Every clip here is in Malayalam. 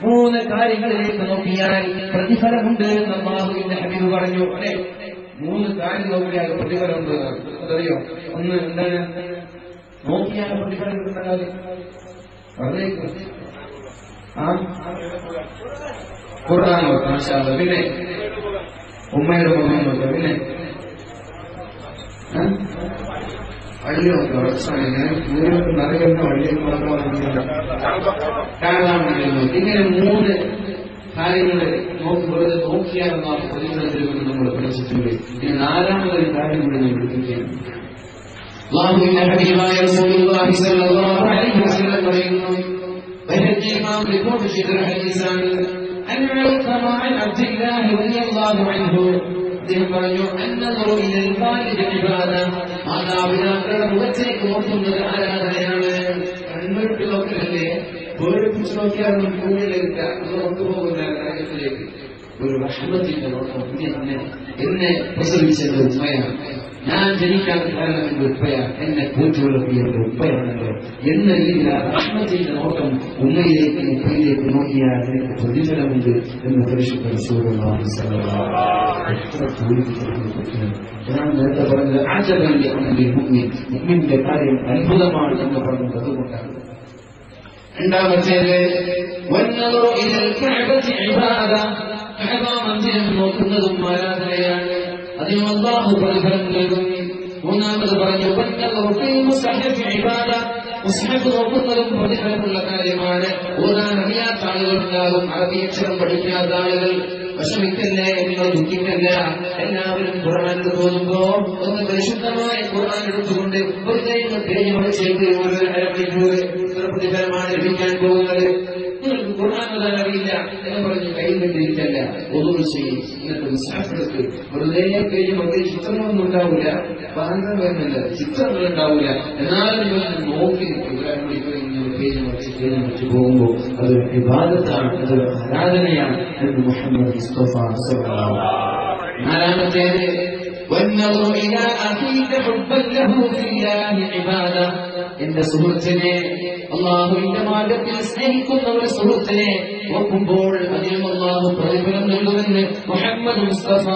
3 കാര്യങ്ങളിലേക്ക് നോക്കിയാൽ പ്രതിഫലമുണ്ട് എന്ന് അല്ലാഹുവിന്റെ ഹബീബ് പറഞ്ഞു. അല്ലെ, 3 കാര്യം നോക്കിയാൽ പ്രതിഫലമുണ്ട്. അതറിയോ? ഒന്ന് എന്താണ്? നോക്കിയാൽ പ്രതിഫലം കിട്ടുന്ന കാര്യം പറഞ്ഞേക്കും. ഖുർആൻ നോക്കാം, മാഷാ അല്ലാഹ്. പിന്നെ ഉമ്മയുടെ മുഖം നോക്കാം. പിന്നെ വള്ളി നോക്കാം. നിറയുന്ന വള്ളി കാണാൻ. ഇങ്ങനെ 3 കാര്യങ്ങൾ നോക്കുമ്പോൾ നോക്കിയാൽ പ്രതിഫലത്തിൽ നമ്മൾ പഠിച്ചിട്ടുണ്ട്. ഇനി 4ാമതൊരു കാര്യം കൂടി നമ്മൾ എടുക്കുകയാണ്. അല്ലാഹുവിന്റെ ഹബീബായ റസൂലുള്ളാഹി സ്വല്ലല്ലാഹു അലൈഹി വസല്ലം പറയുന്നു, ബൈഹഖി ഇമാം റിപ്പോർട്ട് ചെയ്ത ഹദീസാണ്, അൻ അബ്ദുല്ലാഹി റളിയല്ലാഹു അൻഹു അദ്ദേഹം പറഞ്ഞു, അന്നദറു ഇലൽ വാലിദി ഇബാദ, മാതാപിതാക്കളുടെ മുഖത്തേക്ക് നോക്കുന്നത് ആരാധനയാണ്. കണ്ണിട്ട് നോക്കലല്ലേ, പേടിപ്പിച്ച് നോക്കിയാൽ ഭൂമിയിലേക്ക് കൊണ്ടുപോകുന്ന കാര്യത്തിലേക്ക് ഒരു റഹ്മത്തിന്റെ നോട്ടം. എന്നെ പ്രസവിച്ചത് ഉമ്മയാണ്, ഞാൻ ജനിക്കാൻ കാരണം എന്റെ ഉപ്പയാണ്, എന്നെ കൂച്ചുവളർത്തിയത് ഉപ്പയാണല്ലോ എന്ന രീതിയിൽ ആ റഹ്മത്തിന്റെ നോട്ടം ഉമ്മയിലേക്ക് ഉപ്പയിലേക്ക് നോക്കിയാൽ എനിക്ക് പ്രതിഫലമുണ്ട് എന്ന് പരിശുദ്ധ റസൂലുള്ളാഹി സ്വല്ലല്ലാഹു അലൈഹി വസല്ലം. ഞാൻ നേരത്തെ പറഞ്ഞത് അജബന്റെ മുഅ്മിന്റെ കാര്യം അത്ഭുതമാണ് എന്ന് പറഞ്ഞത് അതുകൊണ്ടാണ്. രണ്ടാമത്തേത് വന്നദറു ഇലൽ കഅബതി ഇബാദ, കഅബ മന്ദിരം നോക്കുന്നതും ആരാധനയാണ്, അതിന് അല്ലാഹു പ്രതിഫലം നൽകും. മൂന്നാമത് പറഞ്ഞു വന്നദറു ഫിൽ മുസ്ഹഫി ഇബാദ, മുസ്ഹഫ് നോക്കുന്നതും പ്രതിഫലമുള്ള കാര്യമാണ്. ഓതാൻ അറിയാത്ത ആളുകളുണ്ടാകും, അറബി അക്ഷരം പഠിക്കാത്ത ആളുകൾ. വിഷമിക്കല്ലേ, നിങ്ങൾ ദുഃഖിക്കല്ല. എല്ലാവരും ഖുർആൻ തോന്നുമ്പോ ഒന്ന് പരിശുദ്ധമായ ഖുർആൻ എടുത്തുകൊണ്ട് വെറുതെ പേജ് മറിച്ചേക്ക് ഒരു അരമണിക്കൂർ പ്രതിഫലമാണ് ലഭിക്കാൻ പോകുന്നത്. നിങ്ങൾക്ക് ഖുർആൻ ഓതാൻ അറിയില്ല എന്ന് പറഞ്ഞ് കയ്യിൽ നിന്നിരിക്കല്ല, ഒന്നും ചെയ്യും. ഇന്നത്തെ മുസ്ഹഫെടുത്ത് വെറുതെ പേജ് മറിച്ച് ചിത്രങ്ങളൊന്നും ഉണ്ടാവില്ല, പാഠം വരുന്നില്ല, ചിത്രങ്ങൾ ഉണ്ടാവില്ല. എന്നാലും നോക്കി ഒരു അരമണിക്കൂർ പേജ് മറിച്ച് പോകുമ്പോൾ അതൊരു ഇബാദത്താണ്, അതൊരു ആരാധനയാണ് എന്ന് മുഹമ്മദ് മുസ്തഫ സല്ലല്ലാഹു അലൈഹി വസല്ലം. നാലാമത്തേത് വന്നദറു ഇലാ അഖീക ഹുബ്ബൻ ലഹു ഫില്ലാഹി ഇബാദ, എന്റെ സുഹൃത്തിനെ അല്ലാഹുവിന്റെ മാർഗ്ഗത്തിൽ സ്നേഹിക്കുന്ന ഒരു സുഹൃത്തിനെ നോക്കുമ്പോൾ അതിനും അല്ലാഹു പ്രതിഫലം നൽകുമെന്ന് മുഹമ്മദ് മുസ്തഫ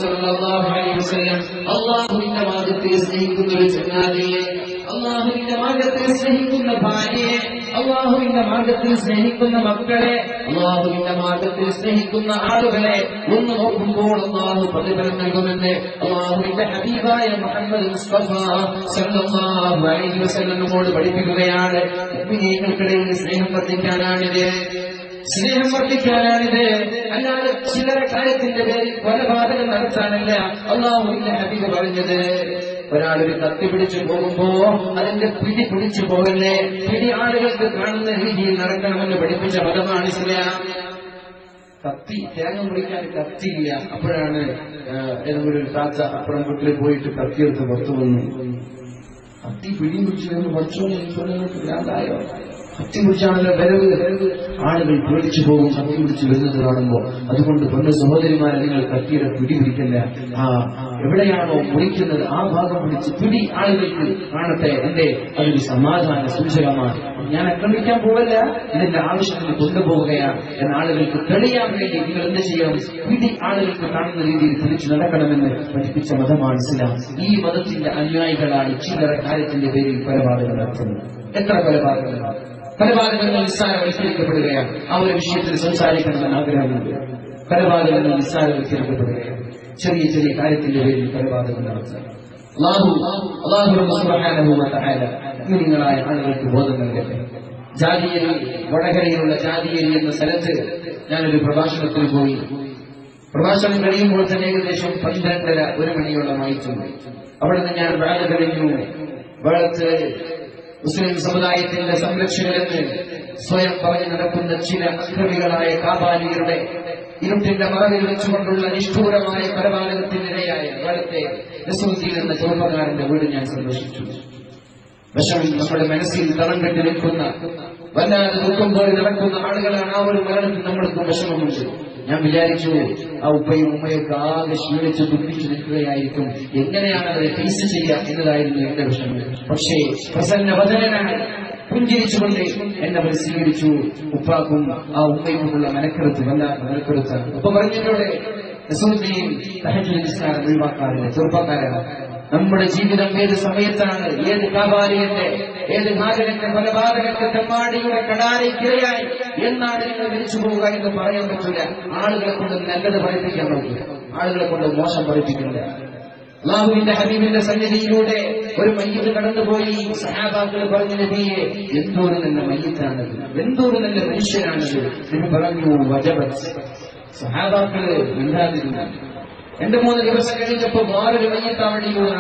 സല്ലല്ലാഹു അലൈഹി വസല്ലം. അല്ലാഹുവിന്റെ മാർഗ്ഗത്തിൽ സ്നേഹിക്കുന്ന ഒരു ചങ്ങാതിയെ, അല്ലാഹുവിന്റെ മാർഗ്ഗത്തിൽ സ്നേഹിക്കുന്ന ഭാര്യയെ, അല്ലാഹുവിന്റെ മാർഗ്ഗത്തിൽ സ്നേഹിക്കുന്ന മക്കളെ, അല്ലാഹുവിന്റെ മാർഗ്ഗത്തിൽ സ്നേഹിക്കുന്ന ആളുകളെ ഒന്ന് നോക്കുമ്പോൾ അല്ലാഹു പ്രതിഫലം നൽകുമെന്ന് അല്ലാഹുവിന്റെ ഹബീബായ മുഹമ്മദ് മുസ്തഫ സല്ലല്ലാഹു അലൈഹി വസല്ലം നമ്മോട് പഠിപ്പിക്കുകയാണ്. മുഅ്മിനീങ്ങൾക്കിടയിൽ സ്നേഹം വർദ്ധിക്കാനാണിത്, സ്നേഹം വർദ്ധിക്കാനാണിത്. അല്ലാതെ ചിലരെ കാര്യത്തിന്റെ പേരിൽ കൊലപാതകം നടത്താനല്ല അല്ലാഹുവിന്റെ ഹബീബ് പറഞ്ഞത്. ഒരാളൊരു കത്തി പിടിച്ചു പോകുമ്പോ അതിന്റെ പിടി പിടിച്ചു പോകല്ലേ, പിടി ആളുകൾക്ക് കാണുന്ന രീതിയിൽ നടക്കണമെന്ന് പഠിപ്പിച്ച മതമാണ് ഇസ്ലാം. കത്തി തേങ്ങ മുറിക്കാൻ കത്തിയില്ല. അപ്പോഴാണ് ഏതെങ്കിലും ഒരു താത്ത അപ്പുറം വീട്ടിൽ പോയിട്ട് കത്തിയെടുത്ത് പുറത്തു വന്നു. കത്തി പിടി പിടിച്ചു പഠിച്ചോണ്ട് ഭ്രാന്തായോ? കത്തി പിടിച്ചാണല്ലോ വരവ്. ആളുകൾ പേടിച്ചു പോകും കത്തി പിടിച്ച് വരുന്നത് കാണുമ്പോ. അതുകൊണ്ട് പണ്ട് സഹോദരിമാരെ നിങ്ങൾ കത്തിയുടെ പിടി പിടിക്കല്ല, എവിടെയാണോ മുറിക്കുന്നത് ആ ഭാഗം പിടിച്ച് പിടി ആളുകൾക്ക് കാണട്ടെ. എന്റെ അതൊരു സമാധാന സൂചകമാണ്. ഞാൻ ആക്രമിക്കാൻ പോവല്ല, ഇതിന്റെ ആവശ്യത്തിന് കൊണ്ടുപോവുകയാണ് എന്ന ആളുകൾക്ക് തെളിയാൻ വേണ്ടി നിങ്ങൾ എന്ത് ചെയ്യണം? പിടി ആളുകൾക്ക് കാണുന്ന രീതിയിൽ പിടിച്ചു നടക്കണമെന്ന് പഠിപ്പിച്ച മതമാണ് ഇസ്ലാം. ഈ മതത്തിന്റെ അനുയായികളാണ് ചില്ലറ കാര്യത്തിന്റെ പേരിൽ കൊലപാതകം നടത്തുന്നത്. എത്ര കൊലപാതകങ്ങളാണ്? കൊലപാതകങ്ങൾ നിസ്സാരവൽക്കരിക്കപ്പെടുകയാണ്. ആ ഒരു വിഷയത്തിൽ സംസാരിക്കണമെന്ന് ആഗ്രഹമുണ്ട്. കൊലപാതകങ്ങൾ നിസ്സാരവൽക്കരിക്കപ്പെടുകയാണ്. ചെറിയ ചെറിയ കാര്യത്തിന്റെ പേരിൽ കൊലപാതകം നടത്തുക. അല്ലാഹു സുബ്ഹാനഹു വ തആല മുഅ്മിനീങ്ങളായ ആളുകൾക്ക് ബോധം നൽകട്ടെ. ജാതിയേരി, വടകരയിലുള്ള ജാതിയേരി എന്ന സ്ഥലത്ത് ഞാനൊരു പ്രഭാഷണത്തിന് പോയി. പ്രഭാഷണം കഴിയുമ്പോൾ തന്നെ ഏകദേശം 12:30 മണിയോളമായിട്ടുണ്ട്. അവിടെ നിന്ന് ഞാൻ വാഴ കഴിഞ്ഞു. വാഴത്ത് മുസ്ലിം സമുദായത്തിന്റെ സംരക്ഷകരെന്ന് സ്വയം പറഞ്ഞു നടക്കുന്ന ചില അക്രമികളായ കാബാലികളുടെ ഇരുട്ടിന്റെ മറവിൽ വെച്ചുകൊണ്ടുള്ള നിഷ്ഠൂരമായ കൊലപാതകത്തിനിരയായ ഇവിടുത്തെ നസറുദ്ദീൻ എന്ന ചെറുപ്പക്കാരന്റെ വീട് ഞാൻ സന്ദർശിച്ചു. വിഷമം നമ്മുടെ മനസ്സിൽ തളം കെട്ടി നിൽക്കുന്ന, വല്ലാതെ ദുഃഖം പോലെ നടക്കുന്ന ആളുകളാണ്. ആ ഒരു മരണത്തിൽ നമ്മൾക്ക് വിഷമമുണ്ട്. ഞാൻ വിചാരിച്ചു ആ ഉപ്പയും ഉമ്മയൊക്കെ ആകെ ക്ഷീണിച്ച് ദുഃഖിച്ചു നിൽക്കുകയായിരിക്കും, എങ്ങനെയാണ് അവരെ ഫേസ് ചെയ്യുക എന്നതായിരുന്നു എന്റെ വിഷമം. പക്ഷേ പ്രസന്നവദനാണ് പുഞ്ചിരിച്ചുകൊണ്ട് എന്നെ സ്വീകരിച്ചു. ഉപ്പാക്കും ആ ഉമ്മയ്ക്കുമുള്ള മനക്കരുത്ത് വല്ലാത്ത മനക്കരുത്താണ്. ഉപ്പ പറഞ്ഞിട്ടുണ്ട്, നസറുദ്ദീൻ തഹജ്ജുദ് നിസ്കാരം ഒഴിവാക്കാറില്ല. ചെറുപ്പക്കാരാണ്. നമ്മുടെ ജീവിതം ഏത് സമയത്താണ്, ഏത് കാബാലയത്തെ, ഏത് നാഗരന്റെ കൊലപാതകത്തെ തെമ്മാടിയുടെ കടാരയ്ക്കിരയായി എന്നാണ് നിങ്ങൾ മരിച്ചു പോവുക എന്ന് പറയാൻ പറ്റില്ല. ആളുകളെ കൊണ്ട് നല്ലത് പറയിപ്പിക്കാൻ പറ്റില്ല, ആളുകളെ കൊണ്ട് മോശം പറയിപ്പിക്കില്ല. അല്ലാഹുവിന്റെ ഹബീബിന്റെ സന്നിധിയിലൂടെ ഒരു മയ്യിത്ത് കടന്നുപോയി. സഹാബാക്കൾ പറഞ്ഞു, നബിയെ എന്തോരം നല്ല മയ്യിത്താണത്, എന്തോരം നല്ല മനുഷ്യനാണത്. നബി പറഞ്ഞു, വജബത്. സഹാബാക്കള് മിണ്ടാതിരുന്നു. 2-3 ദിവസം കഴിഞ്ഞപ്പോ വേറൊരു മയ്യിത്ത് അവിടെയിലൂടെ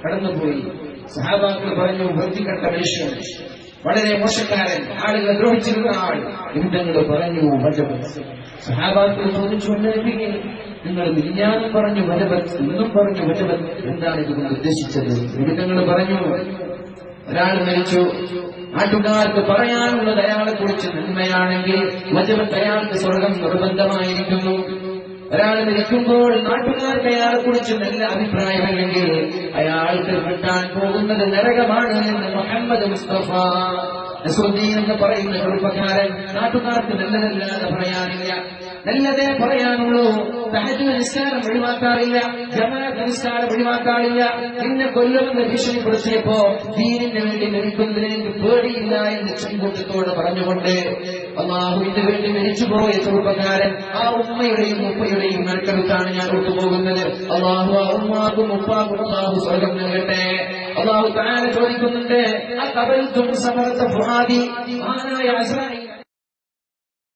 കടന്നുപോയി. സഹാബാക്കൾ പറഞ്ഞു, വൃത്തികെട്ട മനുഷ്യൻ, വളരെ മോശക്കാരൻ, ആളുകളെ ദ്രോഹിച്ചിരുന്ന ആൾ. നിമിത്തങ്ങൾ പറഞ്ഞു, വജബത്. സഹാബാക്കൾ ചോദിച്ചു, നബിയെ നിങ്ങൾ മിനിഞ്ഞാന്നും പറഞ്ഞു വജബത്, ഇന്നും പറഞ്ഞു വജബത്, എന്താണ് ഇതുകൊണ്ട് ഉദ്ദേശിച്ചത്? നിമിത്തങ്ങൾ പറഞ്ഞു, ഒരാൾ മരിച്ചു, നാട്ടുകാർക്ക് പറയാനുള്ളത് അയാളെ കുറിച്ച് നന്മയാണെങ്കിൽ വജബത്ത് അയാൾക്ക് സ്വർഗം നിർബന്ധമായിരിക്കുന്നു. ഒരാൾ മരിക്കുമ്പോൾ നാട്ടുകാർക്ക് അയാളെ കുറിച്ച് നല്ല അഭിപ്രായമല്ലെങ്കിൽ അയാൾക്ക് കിട്ടാൻ പോകുന്നത് നരകമാണ് എന്ന് മുഹമ്മദ് മുസ്തഫ. നസറുദ്ദീൻ എന്ന് പറയുന്ന ചെറുപ്പക്കാരൻ നാട്ടുകാർക്ക് നല്ലതല്ലാതെ പറയാനില്ല, നല്ലതേ പറയാനുള്ളൂ. തഹജ്ജുദ് നിസ്കാരം ഒഴിവാക്കാറില്ല, ജമാഅത്ത് നിസ്കാരം ഒഴിവാക്കാറില്ല. നിന്നെ കൊല്ലുമെന്ന് ഭീഷണിപ്പെടുത്തിയപ്പോ ദീനിന് വേണ്ടി മരിക്കുന്നതിന് പേടിയില്ല എന്ന് ചെങ്കൂട്ടത്തോട് പറഞ്ഞുകൊണ്ട് അല്ലാഹുവിന്റെ വേണ്ടി മരിച്ചുപോയ ചെറുപ്പക്കാരൻ, ആ ഉമ്മയുടെയും ഉപ്പയുടെയും നരക്കടുത്താണ് ഞാൻ ഒത്തുപോകുന്നത്. അല്ലാഹു ആ ഉമ്മാക്കും ഉപ്പാക്കും അല്ലാഹു സ്വർഗം നൽകട്ടെ. അല്ലാഹു തആല ചോദിക്കുന്നുണ്ട്, അഖബൽതും സമറത ഫുആദി, മഹാനായ അസ്റാഈൽ